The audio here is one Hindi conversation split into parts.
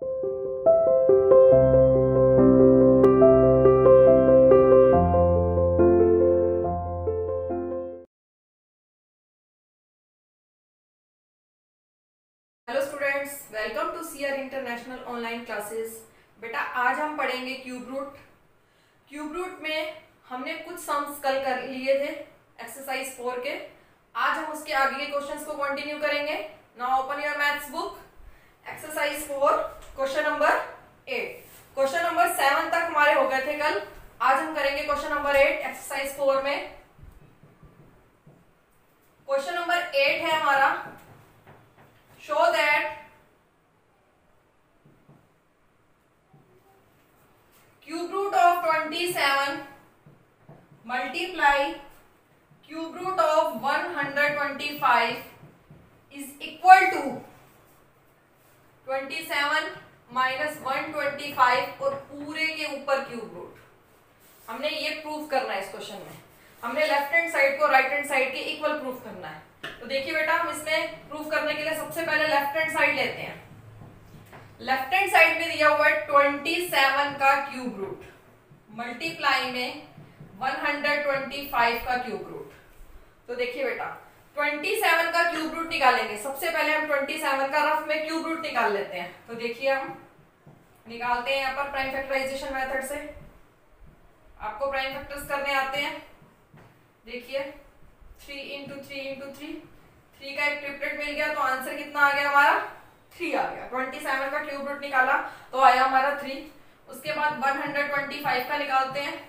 Hello students, welcome to CR international online classes. बेटा आज हम पढ़ेंगे क्यूब रूट। क्यूब रूट में हमने कुछ सम्स कल कर लिए थे एक्सरसाइज 4 के। आज हम उसके आगे के क्वेश्चंस को कंटिन्यू करेंगे। Now open your maths book, exercise 4, question number 8। Question number 7 तक हमारे हो गए थे कल। आज हम करेंगे क्वेश्चन नंबर 8 एक्सरसाइज 4 में। क्वेश्चन नंबर 8 है हमारा, show that cube root of 27 multiply cube root of 125 is equal to 27 minus 125 और पूरे के ऊपर क्यूब रूट। हमने ये प्रूफ करना है इस क्वेश्चन में। हमने लेफ्ट हैंड साइड को राइट हैंड साइड के इक्वल प्रूफ करना है। तो देखिए बेटा, हम इसमें प्रूफ करने के लिए सबसे पहले लेफ्ट हैंड साइड लेते हैं। लेफ्ट हैंड साइड में दिया हुआ है 27 का क्यूब रूट मल्टीप्लाई में 125 का क्यूब रूट। तो देखिए बेटा, 27 का क्यूब रूट निकालेंगे। सबसे पहले हम 27 का रफ में क्यूब रूट निकाल लेते हैं। तो देखिए हम निकालते हैं यहाँ पर प्राइम फैक्टराइजेशन मेथड से। आपको प्राइम फैक्टर्स करने आते हैं। देखिए 3 इंटू 3 इंटू 3 का एक ट्रिपलेट मिल गया। तो आंसर कितना आ गया हमारा? 3 आ गया। 27 का क्यूब रूट निकाला तो आया हमारा 3। उसके बाद 125 का निकालते हैं।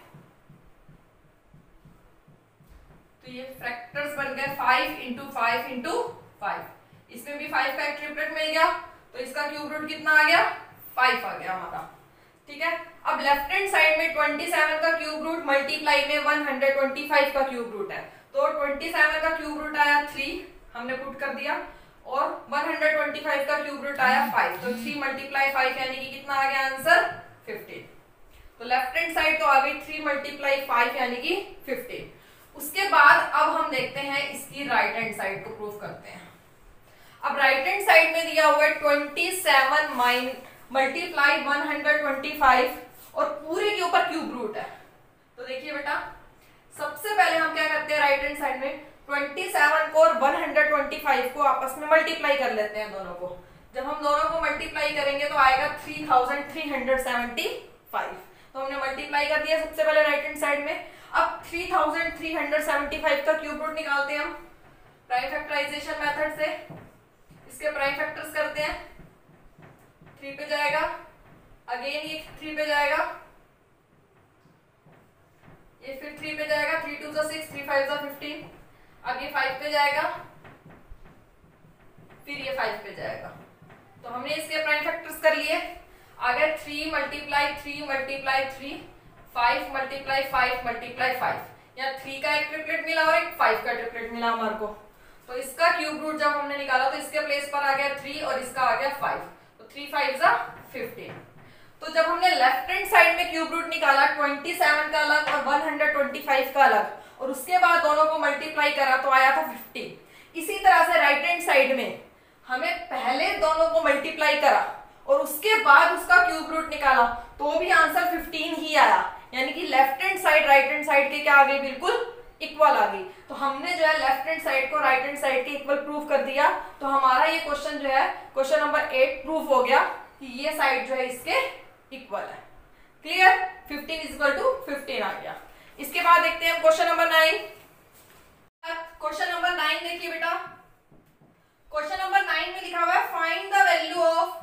तो ये फैक्टर्स बन गए 5 इंटू 5 इंटू 5। इसमें भी 5 का एक ट्रिपलेट मिल गया। तो इसका क्यूब रूट कितना आ गया? 5 आ गया हमारा। ठीक है। अब लेफ्ट हैंड साइड में 27 का क्यूब रूट मल्टीप्लाई में 125 का क्यूब रूट है। तो 27 का क्यूब रूट आया 3, हमने पुट कर दिया, और 125 का क्यूब रूट आया 5। तो 3 मल्टीप्लाई 5 यानी कि कितना आ गया आंसर? 15। तो लेफ्ट हैंड साइड तो आ गई 3 मल्टीप्लाई 5 यानी कि 15। उसके बाद अब हम देखते हैं इसकी राइट हैंड साइड को प्रूफ करते हैं। अब राइट हैंड साइड में दिया हुआ है 27 मल्टीप्लाई 125 और पूरे के ऊपर क्यूब रूट है। तो देखिए बेटा, सबसे पहले हम क्या करते हैं, राइट हैंड साइड में 27 को और 125 को आपस में मल्टीप्लाई कर लेते हैं दोनों को। जब हम दोनों को मल्टीप्लाई करेंगे तो आएगा 3375। तो हमने मल्टीप्लाई कर दिया सबसे पहले राइट हैंड साइड में। अब 3375 का क्यूब रूट निकालते हैं हम प्राइम फैक्टराइजेशन मेथड से। इसके प्राइम फैक्टर्स करते हैं। 3 पे जाएगा, अगेन ये 3 पे जाएगा, ये फिर 3 पे जाएगा, 3 2 6, 3 5 15। अब ये 5 पे जाएगा, फिर ये 5 पे जाएगा। तो हमने इसके प्राइम फैक्टर्स कर लिए। आ गया 3 मल्टीप्लाई 3 मल्टीप्लाई 3, 5 मल्टीप्लाई 5 मल्टीप्लाई 5। यहाँ 3 का एक ट्रिपलेट मिला और एक 5 का ट्रिपलेट मिला हमारे को। तो इसका क्यूब रूट जब हमने निकाला तो इसके प्लेस पर आ गया 3 और इसका आ गया 5। तो 3 5 15। तो जब हमने लेफ्ट हैंड साइड में क्यूब रूट निकाला 27 का अलग और 125 का अलग, और उसके बाद दोनों को मल्टीप्लाई करा तो आया था 15। इसी तरह से राइट हैंड साइड में हमें पहले दोनों को मल्टीप्लाई करा और उसके बाद उसका क्यूब रूट निकाला तो भी आंसर 15 ही आया। यानी कि left hand side right hand side के क्या आ गई? बिल्कुल इक्वल आ गई। तो हमने जो है लेफ्ट हैंड साइड को राइट हैंड साइड के इक्वल प्रूफ कर दिया। तो हमारा ये क्वेश्चन जो है, क्वेश्चन नंबर 8 प्रूफ हो गया कि ये साइड जो है इसके इक्वल है। क्लियर? 15 इक्वल टू 15 आ गया। इसके बाद देखते हैं क्वेश्चन नंबर 9। क्वेश्चन नंबर 9 देखिए बेटा, क्वेश्चन नंबर 9 में लिखा हुआ है find the value of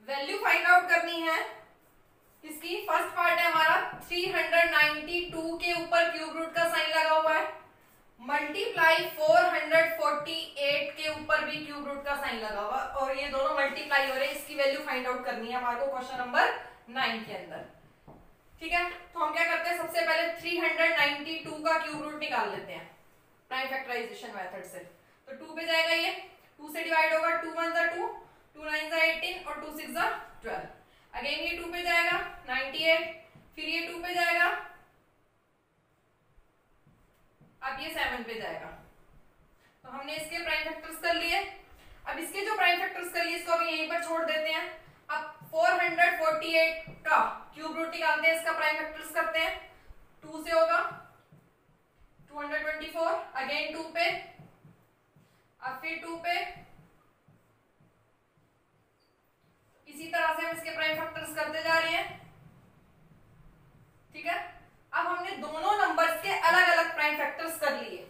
value find out करनी है। इसकी फर्स्ट पार्ट है हमारा 392 के ऊपर क्यूब रूट का साइन लगा हुआ है, मल्टीप्लाई 448 के ऊपर भी क्यूब रूट का साइन लगा हुआ, और ये दोनों मल्टीप्लाई हो रहे हैं। इसकी वैल्यू फाइंड आउट करनी है हमारे को क्वेश्चन नंबर 9 के अंदर। ठीक है। तो हम क्या करते हैं, सबसे पहले 392 का क्यूब रूट निकाल लेते हैं प्राइम फैक्टराइजेशन मेथड से। तो 2 पे जाएगा, ये 2 से डिवाइड होगा, 2 1 जा 2, 2 9 जा 18 और 2 6 जा 12। अगेन ये 2 पे जाएगा 98, फिर ये 2 पे जाएगा, अब ये 7 पे जाएगा। तो हमने इसके प्राइम फैक्टर्स कर लिए। इसके जो प्राइम फैक्टर्स कर लिए इसको अभी यहीं पर छोड़ देते हैं। अब 448 का क्यूब रूट निकालते हैं, इसका प्राइम फैक्टर्स करते हैं। 2 से होगा 224, अगेन 2 पे, अब फिर 2 पे, इसी तरह से हम इसके प्राइम फैक्टर्स करते जा रहे हैं। ठीक है, अब हमने दोनों नंबर्स के अलग अलग प्राइम फैक्टर्स कर लिए।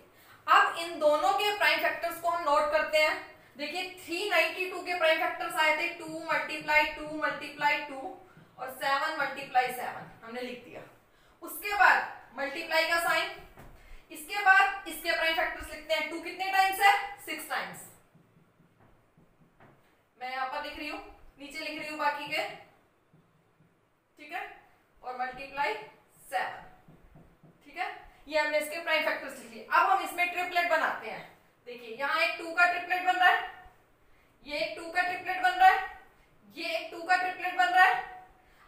अब इन दोनों के प्राइम फैक्टर्स को हम नोट करते हैं। देखिए 392 के प्राइम फैक्टर्स आए थे 2 मल्टीप्लाई 2 मल्टीप्लाई 2 और 7 मल्टीप्लाई 7 हमने लिख दिया। उसके बाद मल्टीप्लाई का साइन, इसके बाद इसके प्राइम फैक्टर्स लिखते हैं। 2 कितने टाइम्स है? 6 टाइम्स। मैं यहां पर लिख रही हूं, नीचे लिख रही हूं बाकी के। ठीक है, और मल्टीप्लाई 7। ठीक है, ये हमने इसके प्राइम फैक्टर्स लिख लिए। अब हम इसमें ट्रिपलेट बनाते हैं। देखिए यहाँ एक 2 का ट्रिपलेट बन रहा है, ये एक 2 का ट्रिपलेट बन रहा है, ये एक 2 का ट्रिपलेट बन रहा है।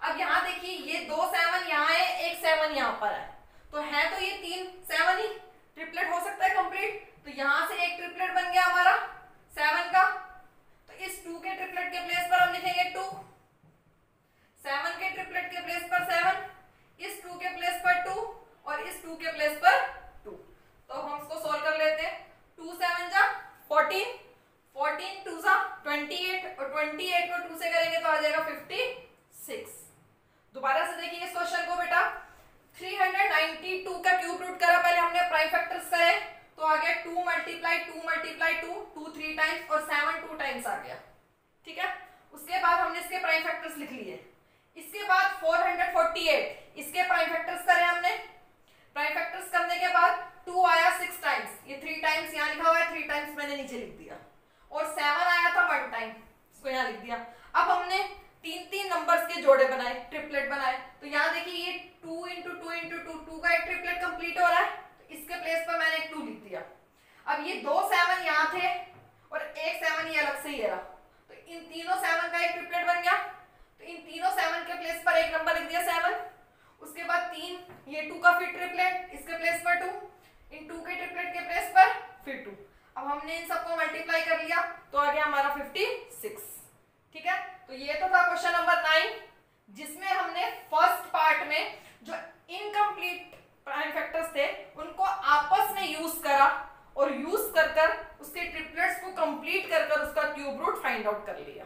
अब यहाँ देखिए ये 2 7 यहाँ है, एक 7 यहाँ पर है, तो है तो ये 3 7 ही, ट्रिपलेट हो सकता है कंप्लीट। तो यहाँ से एक ट्रिपलेट बन गया हमारा 7 का। तो इस 2 के ट्रिपलेट के प्लेस पर हम लिखेंगे 2, 7 के ट्रिपलेट के प्लेस पर 7, इस 2 के प्लेस पर 2 और इस 2 के प्लेस पर 2। तो हम इसको सोल्व कर लेते हैं। 2 7 जा 14, 14 2 जा 28 और 28 को 2 से करेंगे तो आ जाएगा 56। दोबारा से देखिए इस क्वेश्चन को बेटा। 392 का क्यूब रूट करा, पहले हमने प्राइम फैक्टर्स करे तो आ गया 2 मल्टीप्लाई 2 मल्टीप्लाई 2, 2 3 टाइम्स और 7 2 टाइम्स आ गया। ठीक है, उसके बाद हमने इसके प्राइम फैक्टर्स लिख लिए। इसके बाद 448 इसके प्राइम फैक्टर्स करे हमने। प्राइम फैक्टर्स करने के बाद 2 आया 6 टाइम्स, ये 3 टाइम्स यहाँ लिखा हुआ है, 3 टाइम्स मैंने नीचे लिख दिया, और 7 आया था 1 टाइम, इसको यहाँ लिख दिया। अब हमने 3 नंबर्स के जोड़े बनाए, ट्रिपलेट बनाए। तो यहाँ देखिए ये 2 इंटू 2 इंटू 2, 2 का एक ट्रिपलेट कंप्लीट हो रहा है, तो इसके प्लेस पर मैंने एक 2 लिख दिया। अब ये 2 7 यहाँ थे और एक 7 ये अलग से ही रहा, तो इन तीनों 7 का एक ट्रिपलेट बन गया। तो इन तीनों 7 के प्लेस पर एक नंबर लिख दिया 7। उसके बाद 3, ये 2 का फिर ट्रिपलेट, इसके प्लेस पर 2, इन 2 के ट्रिपलेट के प्लेस पर फिर 2। अब हमने इन सबको मल्टीप्लाई कर लिया तो आ गया हमारा 56। ठीक है, तो ये तो था क्वेश्चन नंबर 9, जिसमें हमने फर्स्ट पार्ट में जो इनकम्प्लीट प्राइम फैक्टर्स थे उनको आपस में यूज करा और यूज कर उसके ट्रिपलेट्स को कंप्लीट कर उसका क्यूब रूट फाइंड आउट कर लिया।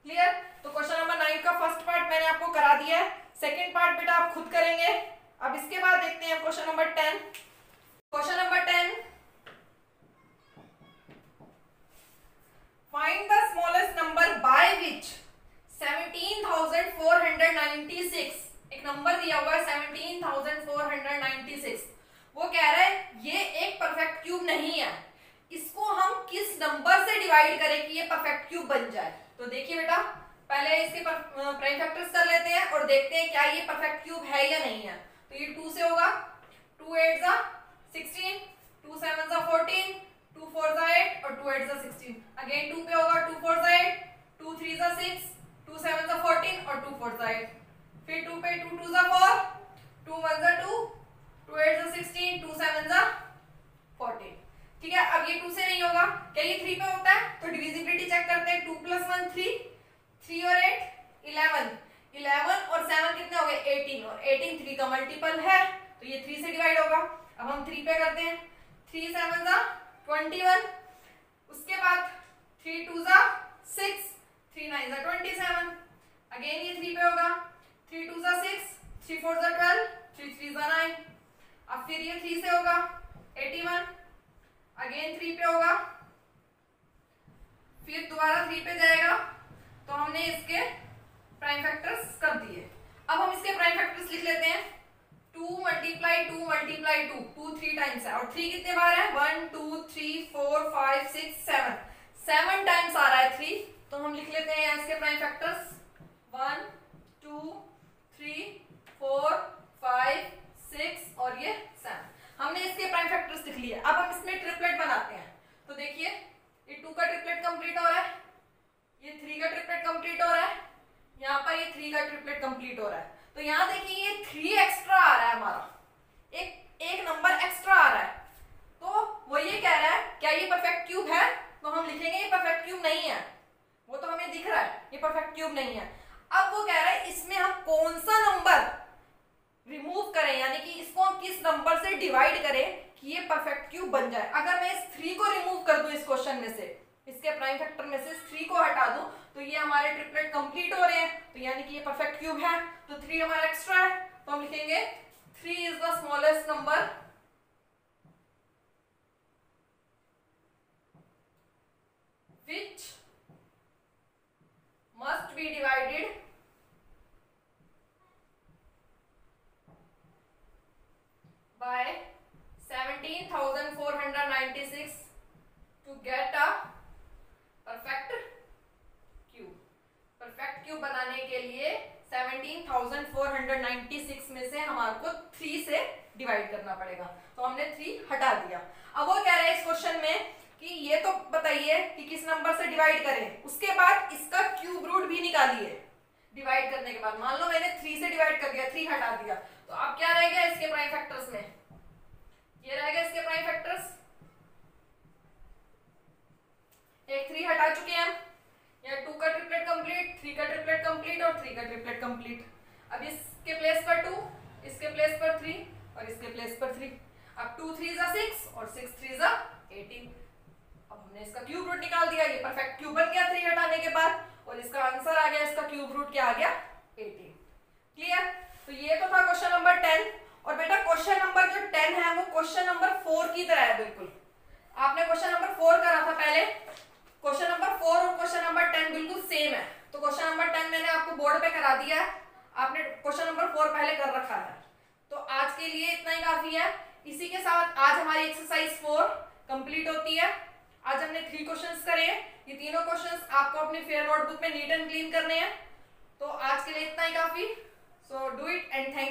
क्लियर? तो क्वेश्चन नंबर 9 का फर्स्ट पार्ट मैंने आपको करा दिया है, सेकेंड पार्ट बेटा आप खुद करेंगे। अब इसके बाद देखते हैं question number 10। Question number 10, find the smallest number by which 17,496, एक नंबर दिया हुआ है 17,496। वो कह रहा है ये एक परफेक्ट क्यूब नहीं है, इसको हम किस नंबर से डिवाइड करें कि ये परफेक्ट क्यूब बन जाए। तो देखिए बेटा, पहले इसके प्राइम फैक्टर्स कर लेते हैं और देखते हैं क्या ये परफेक्ट क्यूब है या नहीं है। तो ये 2 से होगा, 2 8 जा 16, 2 7 जा 14, 2 4 जा 8 और 2 8 जा 16। अगेन 2 पे होगा, 2 4 जा 8, 2 3 जा 6, 2 7 जा 14 और 2 4 जा 8। फिर 2 पे 2 2 जा 4, 2 1 जा 2, 2 8 जा 16, 2 7 जा 14। ठीक है, अब ये 2 से नहीं होगा, क्या ये 3 पे होता है? तो डिविजिबिलिटी चेक करते हैं। 2 + 1 3, 3 और 8 11, 11 और 7 कितने हो गए? 18, और 18 3 का मल्टीपल है तो ये 3 से डिवाइड होगा। अब हम 3 पे करते हैं। 3 7 जा 21, उसके बाद 3 2 जा 6, 3 9 जा 27। अगेन ये 3 पे होगा, 3 2 जा 6, 3 4 जा 12, 3 3 जा 9। अब फिर ये 3 से होगा 81, अगेन 3 पे होगा, फिर दोबारा 3 पे जाएगा। तो हमने इसके प्राइम फैक्टर्स कर दिए। अब हम इसके प्राइम फैक्टर्स लिख लेते हैं। 2 मल्टीप्लाई 2 मल्टीप्लाई 2, 2 3 टाइम्स है, और 3 कितने बार है? 1 2 3 4 5 6 7, 7 टाइम्स आ रहा है 3। तो हम लिख लेते हैं इसके प्राइम फैक्टर्स 1 2 3 4 5 6 और ये 7। हमने इसके प्राइम फैक्टर्स लिख लिए। अब हम इसमें ट्रिपलेट बनाते हैं। तो देखिए ये 2 का ट्रिपलेट कंप्लीट हो रहा है, ये 3 का ट्रिपलेट कंप्लीट हो रहा है, यहाँ पर ये 3 का ट्रिपलेट कंप्लीट हो रहा है। तो यहाँ देखिए ये 3 एक्स्ट्रा आ रहा है, हमारा एक नंबर एक्स्ट्रा आ रहा है। तो वो ये कह रहा है क्या ये परफेक्ट क्यूब है? तो हम लिखेंगे ये परफेक्ट क्यूब नहीं है, क्यूब नहीं है। अब वो कह रहा है इसमें हम कौन सा नंबर रिमूव करें, यानी कि इसको हम किस नंबर से डिवाइड करें कि ये परफेक्ट क्यूब बन जाए। अगर मैं इस 3 को रिमूव कर दूं इस क्वेश्चन में से, इसके प्राइम फैक्टर में से इस 3 को हटा दूं, तो ये हमारे ट्रिपलेट कंप्लीट हो रहे हैं, तो यानी कि ये परफेक्ट क्यूब है। तो 3 हमारा एक्स्ट्रा है, तो हम लिखेंगे 3 is the smallest number which must be divided by 17,496 to get a perfect cube. Perfect cube बनाने के लिए 17,496 में से हमारे को 3 से डिवाइड करना पड़ेगा, तो हमने 3 हटा दिया। अब वो कह रहे हैं इस क्वेश्चन में कि ये तो बताइए कि किस नंबर से डिवाइड करें, उसके बाद इसका क्यूब रूट भी निकालिए। डिवाइड करने के बाद मान लो मैंने 3 से डिवाइड कर दिया, 3 हटा दिया, तो अब क्या रह गया इसके प्राइम फैक्टर्स में, ये रह गया इसके प्राइम फैक्टर्स। एक 3 हटा चुके हैं हम, या 2 का ट्रिपलेट कंप्लीट, 3 का ट्रिपलेट कंप्लीट और 3 का ट्रिपलेट कंप्लीट। अब इसके प्लेस पर 2, इसके प्लेस पर 3 और इसके प्लेस पर 3। अब 2 3 जा 6 और 6 3 जा 18। अब हमने इसका क्यूब रूट निकाल दिया, ये परफेक्ट क्यूब बन गया 3 हटाने के बाद, और इसका आंसर आ गया, इसका क्यूब रूट क्या आ गया 18। क्लियर? तो ये तो था क्वेश्चन नंबर 10। और बेटा क्वेश्चन नंबर जो 10 है वो क्वेश्चन नंबर 4 की तरह है बिल्कुल। आपने क्वेश्चन नंबर 4 करा था पहले, क्वेश्चन नंबर 4 और क्वेश्चन नंबर 10 बिल्कुल सेम है। तो क्वेश्चन नंबर 10 मैंने आपको बोर्ड पे करा दिया है, आपने क्वेश्चन नंबर 4 पहले कर रखा है। तो आज के लिए इतना ही काफी है। इसी के साथ आज हमारी एक्सरसाइज 4 कंप्लीट होती है। आज हमने 3 क्वेश्चंस करे हैं, ये तीनों क्वेश्चंस आपको अपनी फेयर नोटबुक में नीट एंड क्लीन करने हैं। तो आज के लिए इतना ही काफी। So do it and thank